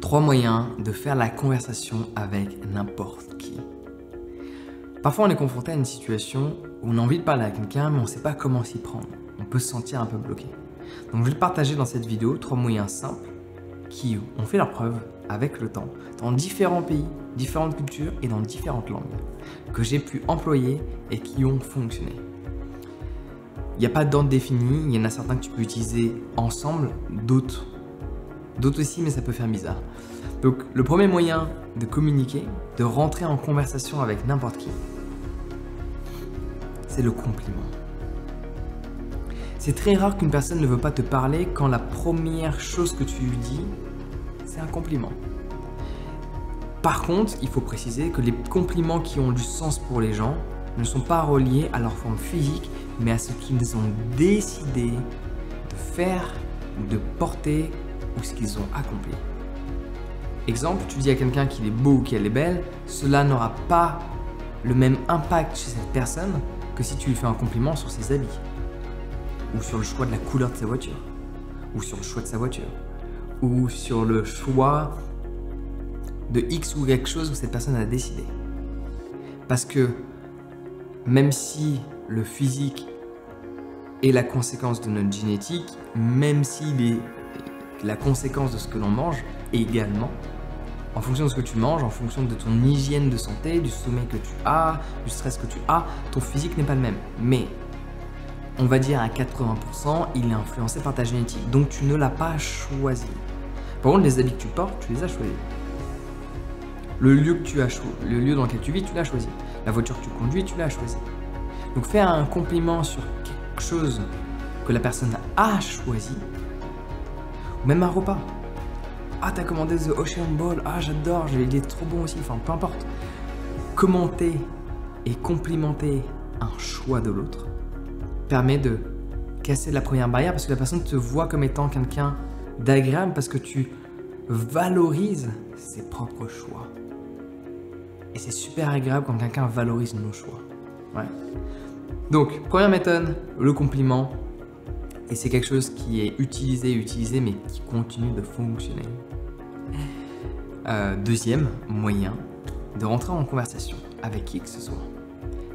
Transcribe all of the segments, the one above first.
3 moyens de faire la conversation avec n'importe qui. Parfois on est confronté à une situation où on a envie de parler à quelqu'un mais on ne sait pas comment s'y prendre. On peut se sentir un peu bloqué. Donc je vais te partager dans cette vidéo 3 moyens simples qui ont fait leur preuve avec le temps dans différents pays, différentes cultures et dans différentes langues que j'ai pu employer et qui ont fonctionné. Il n'y a pas d'ordre défini, il y en a certains que tu peux utiliser ensemble, d'autres aussi, mais ça peut faire bizarre. Donc le premier moyen de communiquer, de rentrer en conversation avec n'importe qui, c'est le compliment. C'est très rare qu'une personne ne veut pas te parler quand la première chose que tu lui dis, c'est un compliment. Par contre, il faut préciser que les compliments qui ont du sens pour les gens ne sont pas reliés à leur forme physique, mais à ce qu'ils ont décidé de faire, de porter ou ce qu'ils ont accompli. Exemple, tu dis à quelqu'un qu'il est beau ou qu'elle est belle, cela n'aura pas le même impact chez cette personne que si tu lui fais un compliment sur ses habits, ou sur le choix de la couleur de sa voiture, ou sur le choix de sa voiture, ou sur le choix de X ou quelque chose où cette personne a décidé. Parce que même si le physique est la conséquence de notre génétique, même s'il est la conséquence de ce que l'on mange également, en fonction de ce que tu manges, en fonction de ton hygiène de santé, du sommeil que tu as, du stress que tu as, ton physique n'est pas le même. Mais on va dire à 80%, il est influencé par ta génétique, donc tu ne l'as pas choisi. Par contre, les habits que tu portes, tu les as choisis. Le lieu dans lequel tu vis, tu l'as choisi. La voiture que tu conduis, tu l'as choisi. Donc faire un compliment sur quelque chose que la personne a choisi, ou même un repas. Ah, t'as commandé The Ocean Bowl, ah j'adore, il est trop bon aussi, enfin peu importe. Commenter et complimenter un choix de l'autre permet de casser la première barrière parce que la personne te voit comme étant quelqu'un d'agréable parce que tu valorises ses propres choix. Et c'est super agréable quand quelqu'un valorise nos choix. Ouais. Donc, première méthode, le compliment. Et c'est quelque chose qui est utilisé, mais qui continue de fonctionner. Deuxième moyen de rentrer en conversation avec qui que ce soit.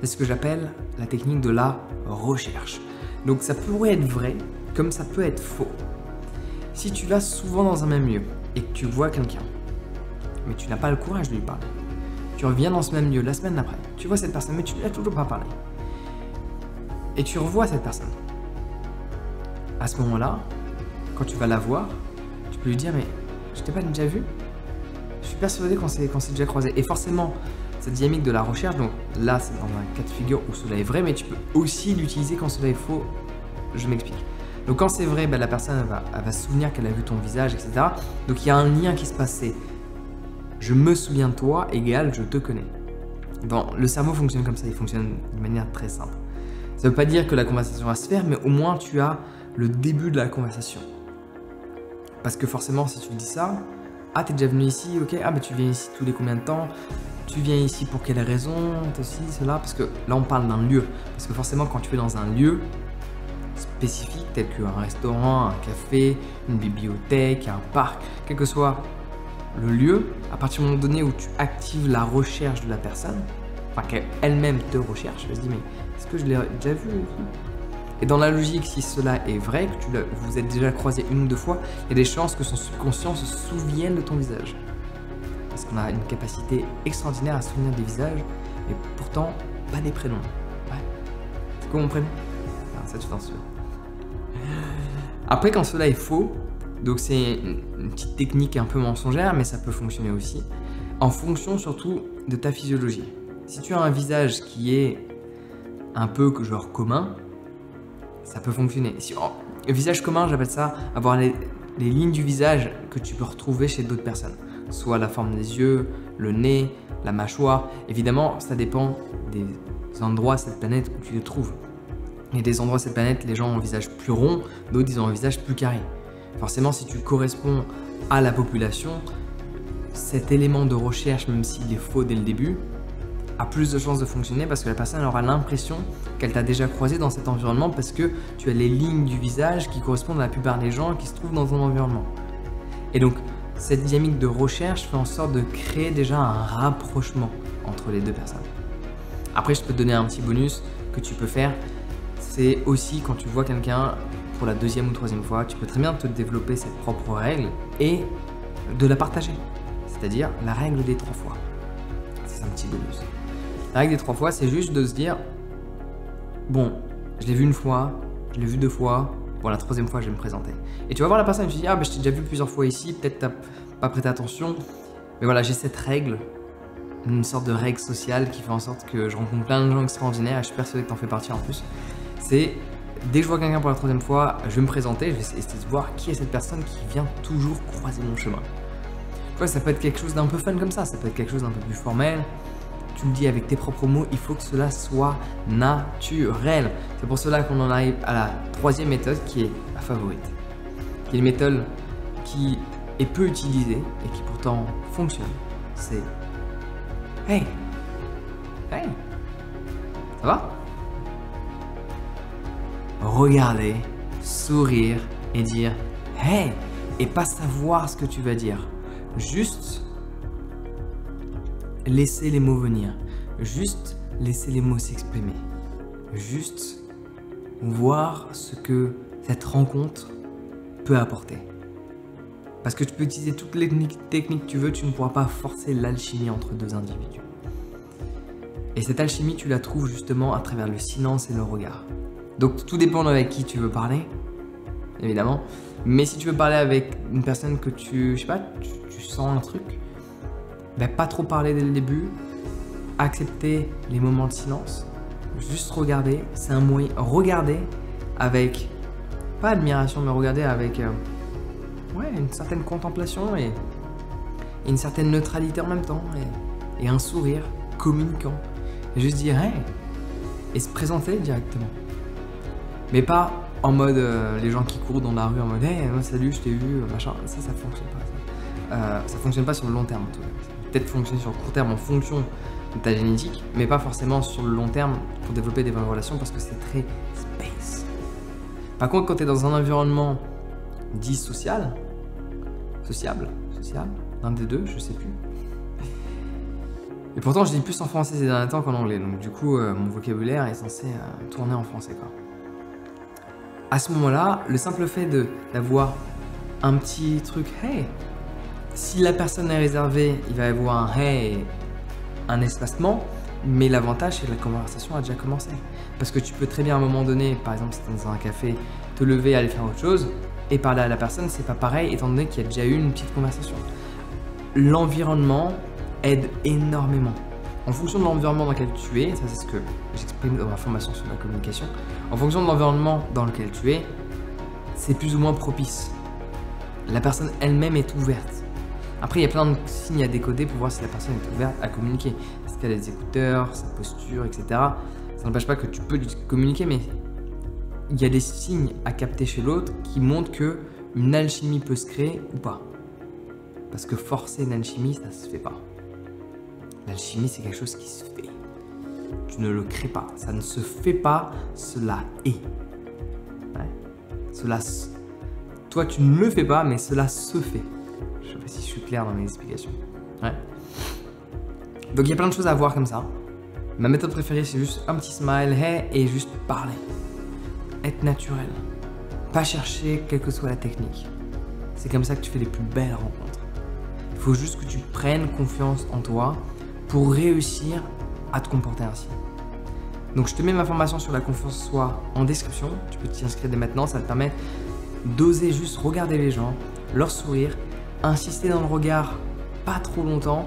C'est ce que j'appelle la technique de la recherche. Donc ça pourrait être vrai, comme ça peut être faux. Si tu vas souvent dans un même lieu et que tu vois quelqu'un, mais tu n'as pas le courage de lui parler, tu reviens dans ce même lieu la semaine d'après, tu vois cette personne, mais tu ne lui as toujours pas parlé. Et tu revois cette personne. À ce moment-là, quand tu vas la voir, tu peux lui dire « mais je t'ai pas déjà vu ? Je suis persuadé qu'on s'est déjà croisé. » Et forcément, cette dynamique de la recherche, donc là c'est dans un cas de figure où cela est vrai, mais tu peux aussi l'utiliser quand cela est faux. Je m'explique. Donc quand c'est vrai, la personne elle va se souvenir qu'elle a vu ton visage, etc. Donc il y a un lien qui se passe. Je me souviens de toi égale je te connais. Bon, le cerveau fonctionne comme ça, il fonctionne de manière très simple. Ça ne veut pas dire que la conversation va se faire, mais au moins tu as le début de la conversation. Parce que forcément, si tu dis ça, ah t'es déjà venu ici, ok, ah tu viens ici tous les combien de temps, tu viens ici pour quelle raison, ceci, cela, parce que là on parle d'un lieu. Parce que forcément quand tu es dans un lieu spécifique, tel qu'un restaurant, un café, une bibliothèque, un parc, quel que soit le lieu, à partir du moment donné où tu actives la recherche de la personne, enfin qu'elle-même te recherche, elle se dit mais est-ce que je l'ai déjà vu ? Et dans la logique, si cela est vrai, que vous êtes déjà croisé une ou deux fois, il y a des chances que son subconscient se souvienne de ton visage. Parce qu'on a une capacité extraordinaire à se souvenir des visages, mais pourtant pas des prénoms. Ouais. C'est quoi mon prénom ? Ah, ça tu t'en souviens. Après, quand cela est faux, donc c'est une petite technique un peu mensongère, mais ça peut fonctionner aussi, en fonction surtout de ta physiologie. Si tu as un visage qui est un peu genre commun, ça peut fonctionner. Le visage commun, j'appelle ça avoir les lignes du visage que tu peux retrouver chez d'autres personnes. Soit la forme des yeux, le nez, la mâchoire. Évidemment, ça dépend des endroits de cette planète où tu te trouves. Il y a des endroits de cette planète, les gens ont un visage plus rond, d'autres ils ont un visage plus carré. Forcément, si tu corresponds à la population, cet élément de recherche, même s'il est faux dès le début, a plus de chances de fonctionner parce que la personne aura l'impression qu'elle t'a déjà croisé dans cet environnement parce que tu as les lignes du visage qui correspondent à la plupart des gens qui se trouvent dans ton environnement. Et donc, cette dynamique de recherche fait en sorte de créer déjà un rapprochement entre les deux personnes. Après, je peux te donner un petit bonus que tu peux faire. C'est aussi quand tu vois quelqu'un pour la deuxième ou troisième fois, tu peux très bien te développer cette propre règle et de la partager. C'est-à-dire la règle des 3 fois. C'est un petit bonus. La règle des 3 fois, c'est juste de se dire, bon, je l'ai vu une fois, je l'ai vu 2 fois, pour la 3e fois, je vais me présenter. Et tu vas voir la personne et tu te dis, ah, ben, je t'ai déjà vu plusieurs fois ici, peut-être t'as pas prêté attention. Mais voilà, j'ai cette règle, une sorte de règle sociale qui fait en sorte que je rencontre plein de gens extraordinaires et je suis persuadé que t'en fais partie en plus. C'est, dès que je vois quelqu'un pour la 3e fois, je vais me présenter, je vais essayer de voir qui est cette personne qui vient toujours croiser mon chemin. Tu vois, ça peut être quelque chose d'un peu fun comme ça peut être quelque chose d'un peu plus formel. Tu le dis avec tes propres mots, il faut que cela soit naturel. C'est pour cela qu'on en arrive à la 3e méthode qui est ma favorite. Qui est une méthode qui est peu utilisée et qui pourtant fonctionne. C'est hey, hey, ça va? Regarder, sourire et dire hey, et pas savoir ce que tu vas dire. Juste laisser les mots venir, juste laisser les mots s'exprimer, juste voir ce que cette rencontre peut apporter. Parce que tu peux utiliser toutes les techniques que tu veux, tu ne pourras pas forcer l'alchimie entre deux individus. Et cette alchimie, tu la trouves justement à travers le silence et le regard. Donc tout dépend avec qui tu veux parler, évidemment. Mais si tu veux parler avec une personne que tu sens un truc, ben, pas trop parler dès le début, accepter les moments de silence, juste regarder, c'est un moyen, regarder avec, pas admiration, mais regarder avec une certaine contemplation et une certaine neutralité en même temps, et un sourire communicant, et juste dire hey, et se présenter directement. Mais pas en mode les gens qui courent dans la rue en mode hey, salut, je t'ai vu, machin, ça fonctionne pas. Ça fonctionne pas sur le long terme en tout cas. Peut-être fonctionner sur le court terme en fonction de ta génétique, mais pas forcément sur le long terme pour développer des bonnes relations parce que c'est très space. Par contre, quand tu es dans un environnement dit sociable, l'un des deux, je sais plus. Et pourtant, je dis plus en français ces derniers temps qu'en anglais, donc du coup, mon vocabulaire est censé tourner en français, quoi. À ce moment-là, le simple fait d'avoir un petit truc hey, si la personne est réservée, il va y avoir un hey, un espacement, mais l'avantage c'est que la conversation a déjà commencé. Parce que tu peux très bien à un moment donné, par exemple si tu es dans un café, te lever, aller faire autre chose, et parler à la personne, c'est pas pareil étant donné qu'il y a déjà eu une petite conversation. L'environnement aide énormément. En fonction de l'environnement dans lequel tu es, ça c'est ce que j'exprime dans ma formation sur la communication, en fonction de l'environnement dans lequel tu es, c'est plus ou moins propice. La personne elle-même est ouverte. Après, il y a plein de signes à décoder pour voir si la personne est ouverte à communiquer. Est-ce qu'elle a des écouteurs, sa posture, etc. Ça n'empêche pas que tu peux communiquer, mais il y a des signes à capter chez l'autre qui montrent qu'une alchimie peut se créer ou pas. Parce que forcer une alchimie, ça se fait pas. L'alchimie, c'est quelque chose qui se fait. Tu ne le crées pas. Ça ne se fait pas, cela est. Ouais. Toi, tu ne le fais pas, mais cela se fait. Je sais pas si je suis clair dans mes explications. Ouais. Donc, il y a plein de choses à voir comme ça. Ma méthode préférée, c'est juste un petit smile, hey, et juste parler. Être naturel. Pas chercher quelle que soit la technique. C'est comme ça que tu fais les plus belles rencontres. Il faut juste que tu prennes confiance en toi pour réussir à te comporter ainsi. Donc je te mets ma formation sur la confiance en soi en description. Tu peux t'y inscrire dès maintenant, ça te permet d'oser juste regarder les gens, leur sourire, insister dans le regard pas trop longtemps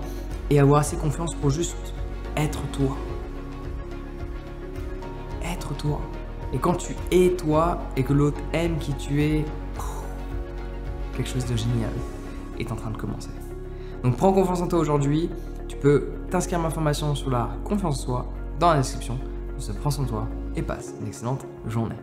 et avoir assez confiance pour juste être toi. Être toi. Et quand tu es toi et que l'autre aime qui tu es, quelque chose de génial est en train de commencer. Donc prends confiance en toi aujourd'hui. Tu peux t'inscrire à ma formation sur la confiance en soi dans la description. Prends soin de toi et passe une excellente journée.